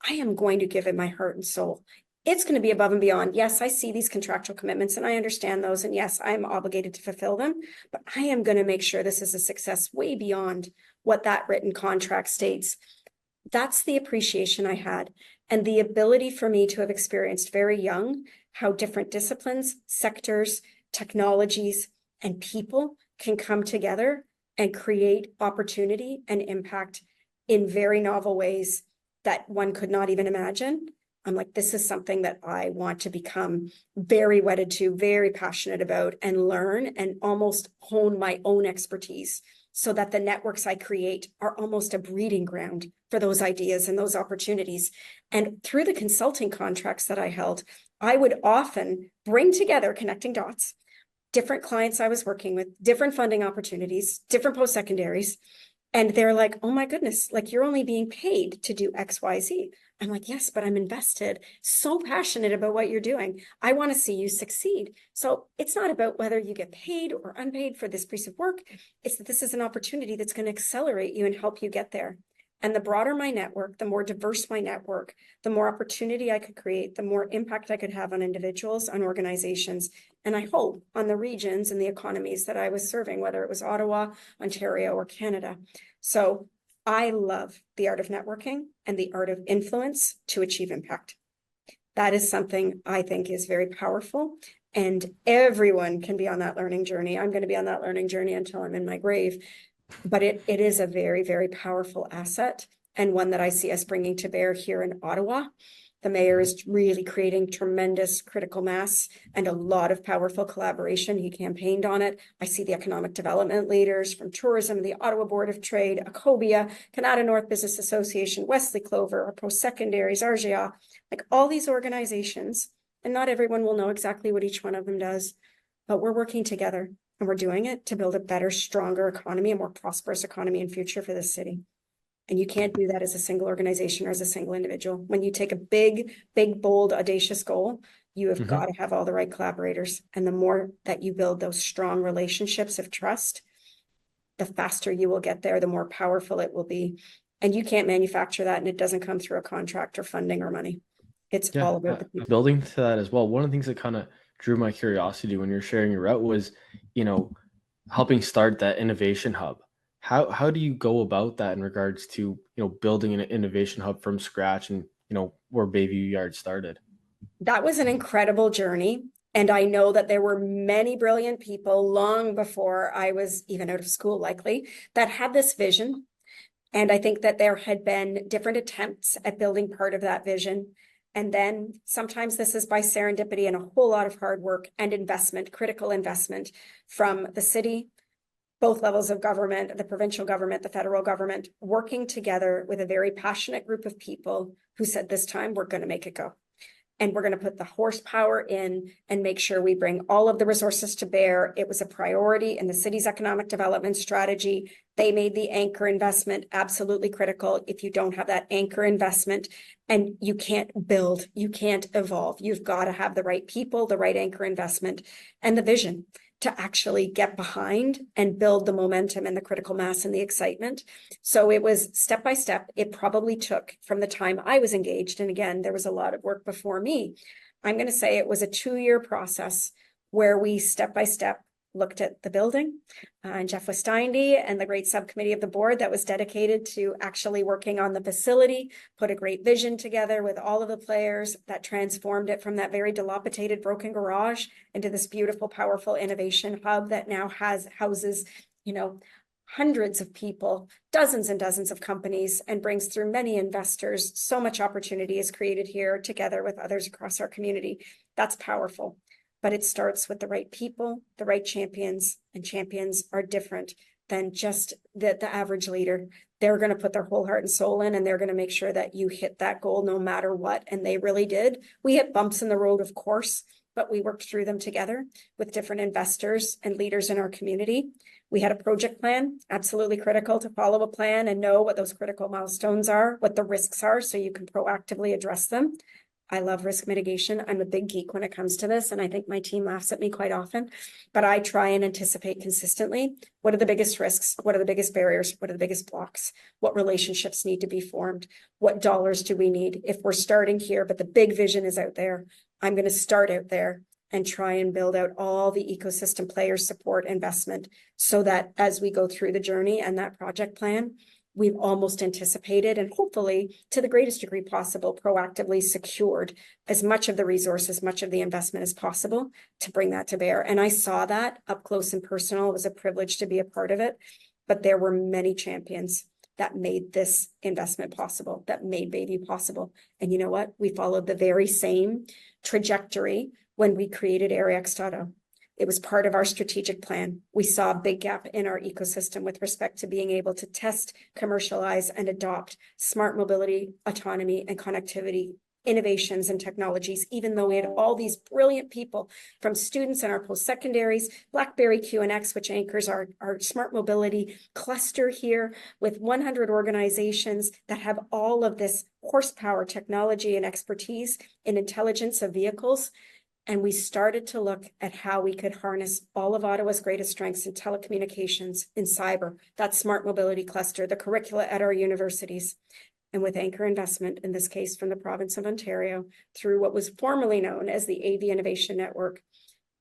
I am going to give it my heart and soul. It's going to be above and beyond. Yes, I see these contractual commitments and I understand those. And yes, I'm obligated to fulfill them, but I am going to make sure this is a success way beyond what that written contract states. That's the appreciation I had, and the ability for me to have experienced very young how different disciplines, sectors, technologies, and people can come together and create opportunity and impact in very novel ways that one could not even imagine. I'm like, this is something that I want to become very wedded to, very passionate about, and learn and almost hone my own expertise so that the networks I create are almost a breeding ground for those ideas and those opportunities. And through the consulting contracts that I held, I would often bring together, connecting dots, different clients I was working with, different funding opportunities, different post-secondaries. And they're like, oh my goodness, like you're only being paid to do X, Y, Z. I'm like, yes, but I'm invested, so passionate about what you're doing. I want to see you succeed. So it's not about whether you get paid or unpaid for this piece of work. It's that this is an opportunity that's going to accelerate you and help you get there. And the broader my network, the more diverse my network, the more opportunity I could create, the more impact I could have on individuals, on organizations, and I hope on the regions and the economies that I was serving, whether it was Ottawa, Ontario, or Canada. So I love the art of networking and the art of influence to achieve impact. That is something I think is very powerful, and everyone can be on that learning journey. I'm going to be on that learning journey until I'm in my grave, but it is a very, very powerful asset, and one that I see us bringing to bear here in Ottawa. The mayor is really creating tremendous critical mass and a lot of powerful collaboration. He campaigned on it. I see the economic development leaders from tourism, the Ottawa Board of Trade, Acobia, Canada North Business Association, Wesley Clover, our post-secondaries, RGA, like all these organizations. And not everyone will know exactly what each one of them does, but we're working together and we're doing it to build a better, stronger economy, a more prosperous economy and future for this city. And you can't do that as a single organization or as a single individual. When you take a big, bold, audacious goal, you have got to have all the right collaborators. And the more that you build those strong relationships of trust, the faster you will get there, the more powerful it will be. And you can't manufacture that, and it doesn't come through a contract or funding or money. It's Yeah, all about the people. building to that as well. One of the things that kind of drew my curiosity when you're sharing your route was, you know, helping start that innovation hub. How do you go about that in regards to, building an innovation hub from scratch and, where Bayview Yard started? That was an incredible journey. And I know that there were many brilliant people long before I was even out of school, likely, that had this vision. And I think that there had been different attempts at building part of that vision. And then sometimes this is by serendipity and a whole lot of hard work and investment, critical investment from the city, both levels of government, the provincial government, the federal government, working together with a very passionate group of people who said, this time we're going to make it go. And we're going to put the horsepower in and make sure we bring all of the resources to bear. It was a priority in the city's economic development strategy. They made the anchor investment absolutely critical. If you don't have that anchor investment, and you can't build, you can't evolve. You've got to have the right people, the right anchor investment, and the vision to actually get behind and build the momentum and the critical mass and the excitement. So it was step by step. It probably took from the time I was engaged, and again, there was a lot of work before me. I'm going to say it was a 2-year process where we step by step looked at the building, and Jeff Westindy and the great subcommittee of the board that was dedicated to actually working on the facility, put a great vision together with all of the players that transformed it from that very dilapidated broken garage into this beautiful, powerful innovation hub that now houses, hundreds of people, dozens and dozens of companies, and brings through many investors. So much opportunity is created here together with others across our community. That's powerful. But it starts with the right people, the right champions, and champions are different than just the average leader. They're going to put their whole heart and soul in, and they're going to make sure that you hit that goal no matter what. And they really did. We hit bumps in the road, of course, but we worked through them together with different investors and leaders in our community. We had a project plan, absolutely critical to follow a plan and know what those critical milestones are, what the risks are, so you can proactively address them. I love risk mitigation. I'm a big geek when it comes to this, and I think my team laughs at me quite often, but I try and anticipate consistently. What are the biggest risks? What are the biggest barriers? What are the biggest blocks? What relationships need to be formed? What dollars do we need? If we're starting here, but the big vision is out there, I'm going to start out there and try and build out all the ecosystem players, support, investment, so that as we go through the journey and that project plan, we've almost anticipated and hopefully to the greatest degree possible proactively secured as much of the resource, as much of the investment as possible to bring that to bear. And I saw that up close and personal. It was a privilege to be a part of it, but there were many champions that made this investment possible, that made Bayview possible. And you know what? We followed the very same trajectory when we created AreaX.O. It was part of our strategic plan. We saw a big gap in our ecosystem with respect to being able to test, commercialize, and adopt smart mobility, autonomy, and connectivity innovations and technologies, even though we had all these brilliant people from students in our post-secondaries, BlackBerry QNX, which anchors our smart mobility cluster here with 100 organizations that have all of this horsepower, technology, and expertise in intelligence of vehicles. And we started to look at how we could harness all of Ottawa's greatest strengths in telecommunications, in cyber, that smart mobility cluster, the curricula at our universities. And with anchor investment, in this case from the province of Ontario, through what was formerly known as the AV Innovation Network,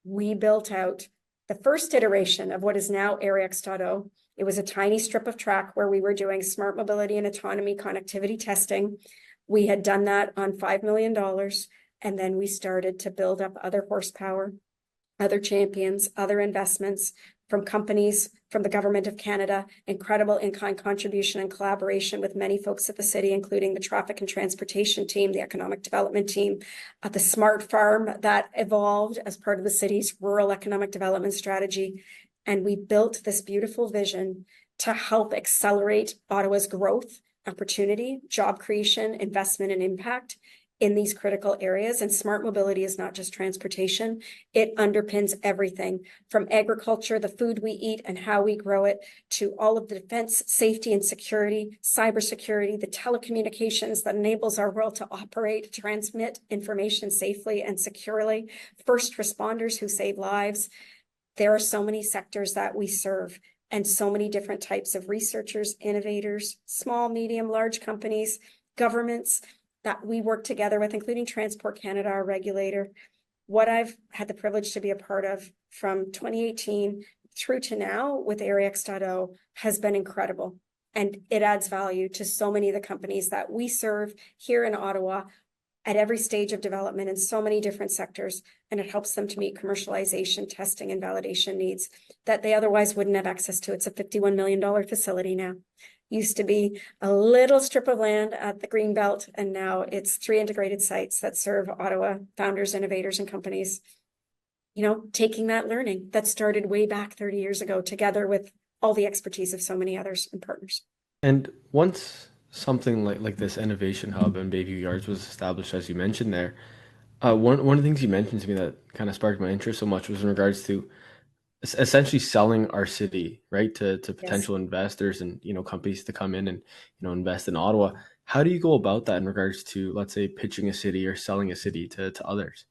we built out the first iteration of what is now AreaX.O. It was a tiny strip of track where we were doing smart mobility and autonomy connectivity testing. We had done that on $5 million. And then we started to build up other horsepower, other champions, other investments from companies, from the government of Canada, incredible in-kind contribution and collaboration with many folks at the city, including the traffic and transportation team, the economic development team, the smart farm that evolved as part of the city's rural economic development strategy. And we built this beautiful vision to help accelerate Ottawa's growth, opportunity, job creation, investment, and impact in these critical areas. And smart mobility is not just transportation. It underpins everything from agriculture, the food we eat and how we grow it, to all of the defense, safety and security, cybersecurity, the telecommunications that enables our world to operate, transmit information safely and securely, first responders who save lives. There are so many sectors that we serve and so many different types of researchers, innovators, small, medium, large companies, governments, that we work together with, including Transport Canada, our regulator. what I've had the privilege to be a part of from 2018 through to now with AreaX.O has been incredible. And it adds value to so many of the companies that we serve here in Ottawa at every stage of development in so many different sectors. And it helps them to meet commercialization, testing, and validation needs that they otherwise wouldn't have access to. It's a $51 million facility now. Used to be a little strip of land at the Greenbelt, and now it's 3 integrated sites that serve Ottawa founders, innovators, and companies. You know, taking that learning that started way back 30 years ago together with all the expertise of so many others and partners. And once something like this innovation hub in Bayview Yards was established, as you mentioned there, one of the things you mentioned to me that kind of sparked my interest so much was in regards to essentially selling our city, right, to Yes. potential investors and companies to come in and invest in Ottawa. How do you go about that in regards to, let's say, pitching a city or selling a city to others?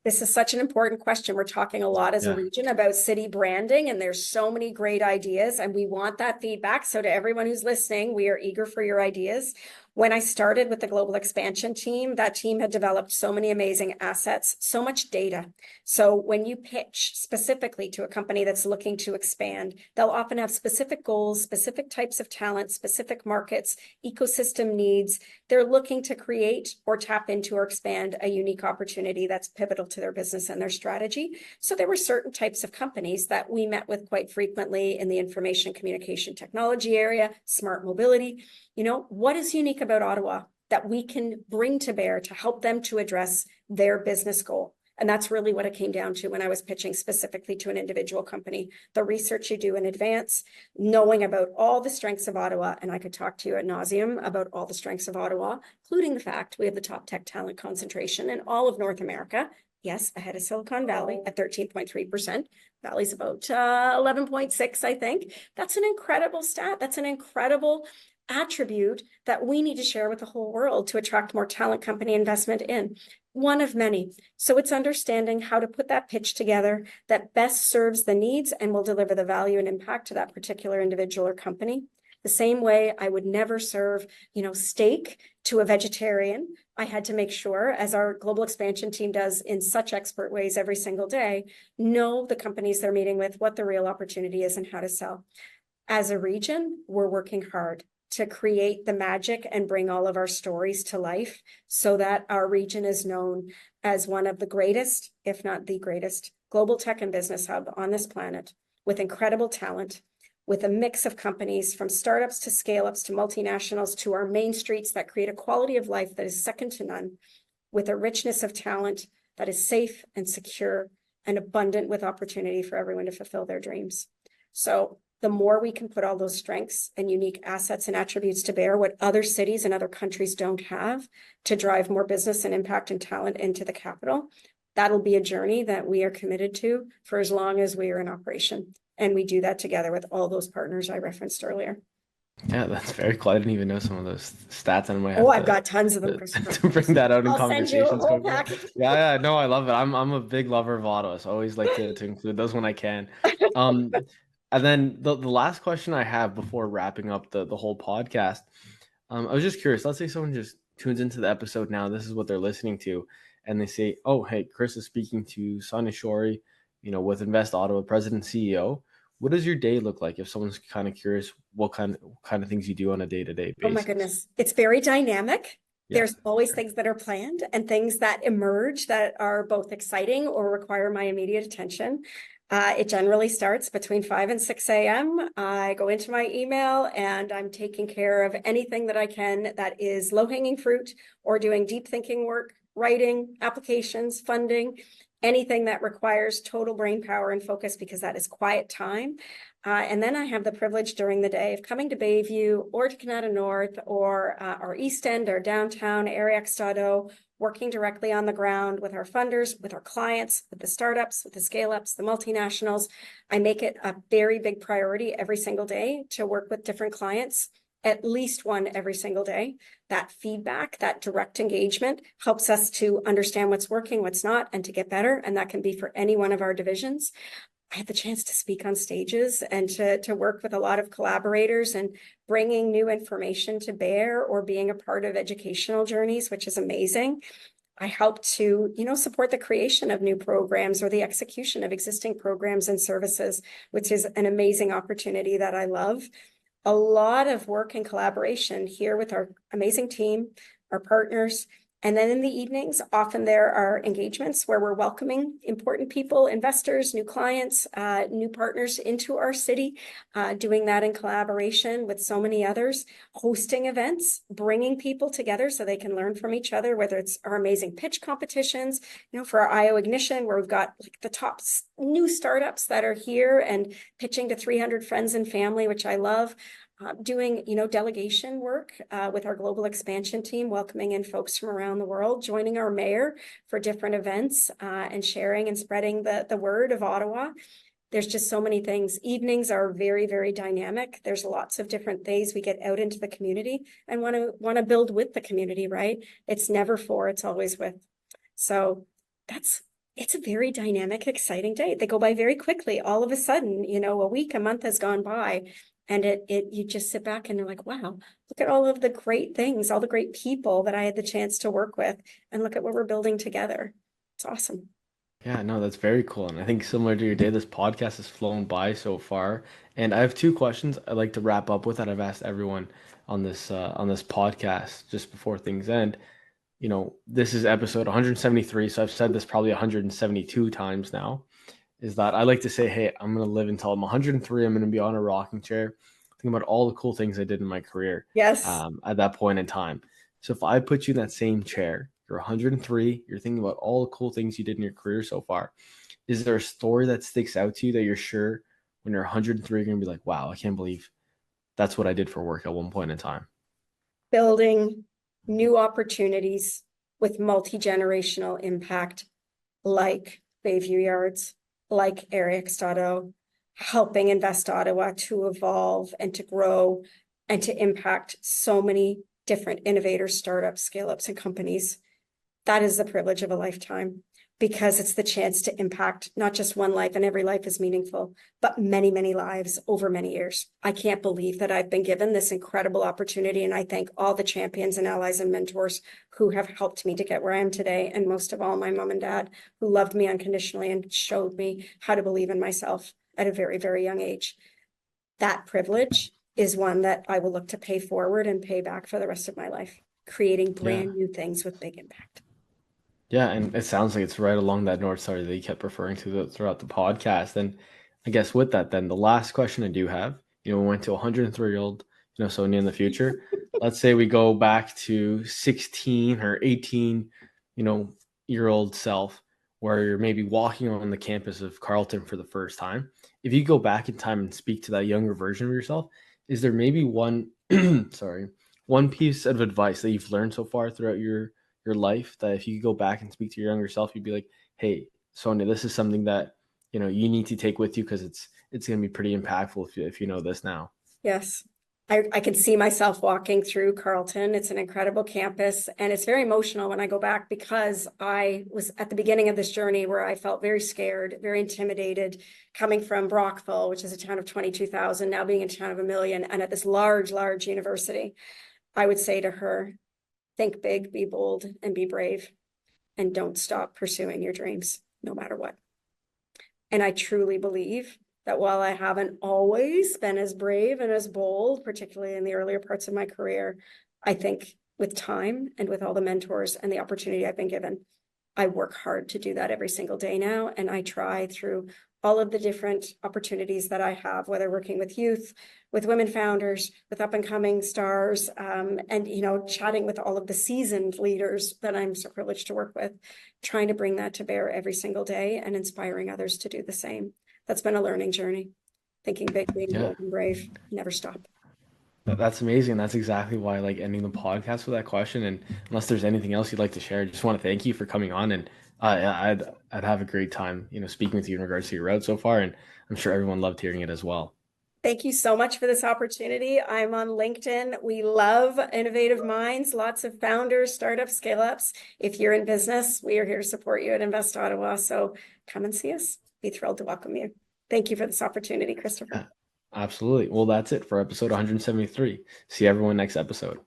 This is such an important question. We're talking a lot as a Yeah. region about city branding, and there's so many great ideas, and we want that feedback. So to everyone who's listening, we are eager for your ideas. When I started with the global expansion team, that team had developed so many amazing assets, so much data. So when you pitch specifically to a company that's looking to expand, they'll often have specific goals, specific types of talent, specific markets, ecosystem needs. They're looking to create or tap into or expand a unique opportunity that's pivotal to their business and their strategy. So there were certain types of companies that we met with quite frequently in the information communication technology area, smart mobility. You know, what is unique about Ottawa that we can bring to bear to help them to address their business goal? And that's really what it came down to when I was pitching specifically to an individual company. The research you do in advance, knowing about all the strengths of Ottawa, and I could talk to you ad nauseum about all the strengths of Ottawa, including the fact we have the top tech talent concentration in all of North America. Yes, ahead of Silicon Valley at 13.3%. Valley's about 11.6, I think. That's an incredible stat. That's an incredible attribute that we need to share with the whole world to attract more talent company investment in. One of many. So it's understanding how to put that pitch together that best serves the needs and will deliver the value and impact to that particular individual or company. The same way I would never serve, steak to a vegetarian. I had to make sure, as our global expansion team does in such expert ways every single day, know the companies they're meeting with, what the real opportunity is and how to sell. As a region, we're working hard to create the magic and bring all of our stories to life so that our region is known as one of the greatest, if not the greatest, global tech and business hub on this planet, with incredible talent, with a mix of companies from startups to scale-ups to multinationals to our main streets that create a quality of life that is second to none, with a richness of talent that is safe and secure and abundant with opportunity for everyone to fulfill their dreams. So the more we can put all those strengths and unique assets and attributes to bear, what other cities and other countries don't have, to drive more business and impact and talent into the capital, that'll be a journey that we are committed to for as long as we are in operation. And we do that together with all those partners I referenced earlier. Yeah, that's very cool. I didn't even know some of those stats, and I might Oh, have I've got tons of them, to bring that out in I'll send you a conversations whole going forward. package. Yeah, no, I love it. I'm a big lover of Ottawa, so I always like to include those when I can. Um, and then the last question I have before wrapping up the whole podcast, I was just curious. Let's say someone just tunes into the episode now. This is what they're listening to, and they say, "Oh, hey, Chris is speaking to Sonya Shorey, with Invest Ottawa, President and CEO." What does your day look like if someone's kind of curious what kind of things you do on a day-to-day Oh my basis? goodness. It's very dynamic. Yeah. There's always things that are planned and things that emerge that are both exciting or require my immediate attention. It generally starts between 5 and 6 a.m. I go into my email and I'm taking care of anything that I can that is low-hanging fruit or doing deep thinking work, writing, applications, funding, anything that requires total brain power and focus because that is quiet time. And then I have the privilege during the day of coming to Bayview or to Canada North or our East End or downtown AreaX.O, working directly on the ground with our funders, with our clients, with the startups, with the scale-ups, the multinationals. I make it a very big priority every single day to work with different clients, at least one every single day. That feedback, that direct engagement helps us to understand what's working, what's not, and to get better. And that can be for any one of our divisions. I had the chance to speak on stages and to work with a lot of collaborators and bringing new information to bear or being a part of educational journeys, which is amazing. I help to, support the creation of new programs or the execution of existing programs and services, which is an amazing opportunity that I love. A lot of work and collaboration here with our amazing team, our partners. And then in the evenings, often there are engagements where we're welcoming important people, investors, new clients, new partners into our city, doing that in collaboration with so many others, hosting events, bringing people together so they can learn from each other, whether it's our amazing pitch competitions, for our IO Ignition, where we've got like the top new startups that are here and pitching to 300 friends and family, which I love. Doing, delegation work with our global expansion team, welcoming in folks from around the world, joining our mayor for different events and sharing and spreading the word of Ottawa. There's just so many things. Evenings are very, very dynamic. There's lots of different things we get out into the community and want to build with the community, right? It's never for, it's always with. So it's a very dynamic, exciting day. They go by very quickly. All of a sudden, a week, a month has gone by. And you just sit back and you're like, wow, look at all of the great things, all the great people that I had the chance to work with, and look at what we're building together. It's awesome. Yeah, no, that's very cool. And I think similar to your day, this podcast has flown by so far. And I have two questions I'd like to wrap up with that I've asked everyone on this podcast just before things end. This is episode 173, so I've said this probably 172 times now. Is that I like to say, hey, I'm going to live until I'm 103. I'm going to be on a rocking chair, thinking about all the cool things I did in my career. Yes. At that point in time. So if I put you in that same chair, you're 103, you're thinking about all the cool things you did in your career so far. Is there a story that sticks out to you that you're sure when you're 103, you're going to be like, wow, I can't believe that's what I did for work at one point in time? Building new opportunities with multi-generational impact, like Bayview Yards, like Area helping Invest Ottawa to evolve and to grow and to impact so many different innovators, startups, scale-ups, and companies. That is the privilege of a lifetime, because it's the chance to impact not just one life, and every life is meaningful, but many, many lives over many years. I can't believe that I've been given this incredible opportunity, and I thank all the champions and allies and mentors who have helped me to get where I am today, and most of all, my mom and dad, who loved me unconditionally and showed me how to believe in myself at a very, very young age. That privilege is one that I will look to pay forward and pay back for the rest of my life, creating brand new things with big impact. Yeah, and it sounds like it's right along that North Star that you kept referring to throughout the podcast. And I guess with that, then the last question I do have, we went to 103-year-old, Sonya in the future. Let's say we go back to 16 or 18, year old self, where you're maybe walking on the campus of Carleton for the first time. If you go back in time and speak to that younger version of yourself, is there maybe one, one piece of advice that you've learned so far throughout your life that if you could go back and speak to your younger self, you'd be like, hey, Sonya, this is something that, you need to take with you because it's going to be pretty impactful if you know this now? Yes. I can see myself walking through Carleton. It's an incredible campus, and it's very emotional when I go back, because I was at the beginning of this journey where I felt very scared, very intimidated, coming from Brockville, which is a town of 22,000, now being a town of 1 million, and at this large, large university. I would say to her, think big, be bold, and be brave, and don't stop pursuing your dreams, no matter what. And I truly believe that while I haven't always been as brave and as bold, particularly in the earlier parts of my career, I think with time and with all the mentors and the opportunity I've been given, I work hard to do that every single day now. And I try through all of the different opportunities that I have, whether working with youth, with women founders, with up and coming stars, and, chatting with all of the seasoned leaders that I'm so privileged to work with, trying to bring that to bear every single day and inspiring others to do the same. That's been a learning journey. Thinking big, being bold and brave, never stop. That's amazing. That's exactly why I like ending the podcast with that question. And unless there's anything else you'd like to share, I just want to thank you for coming on. And I'd have a great time, speaking with you in regards to your route so far. And I'm sure everyone loved hearing it as well. Thank you so much for this opportunity. I'm on LinkedIn. We love innovative minds, lots of founders, startups, scale-ups. If you're in business, we are here to support you at Invest Ottawa. So come and see us. Be thrilled to welcome you. Thank you for this opportunity, Christopher. Yeah, absolutely. Well, that's it for episode 173. See everyone next episode.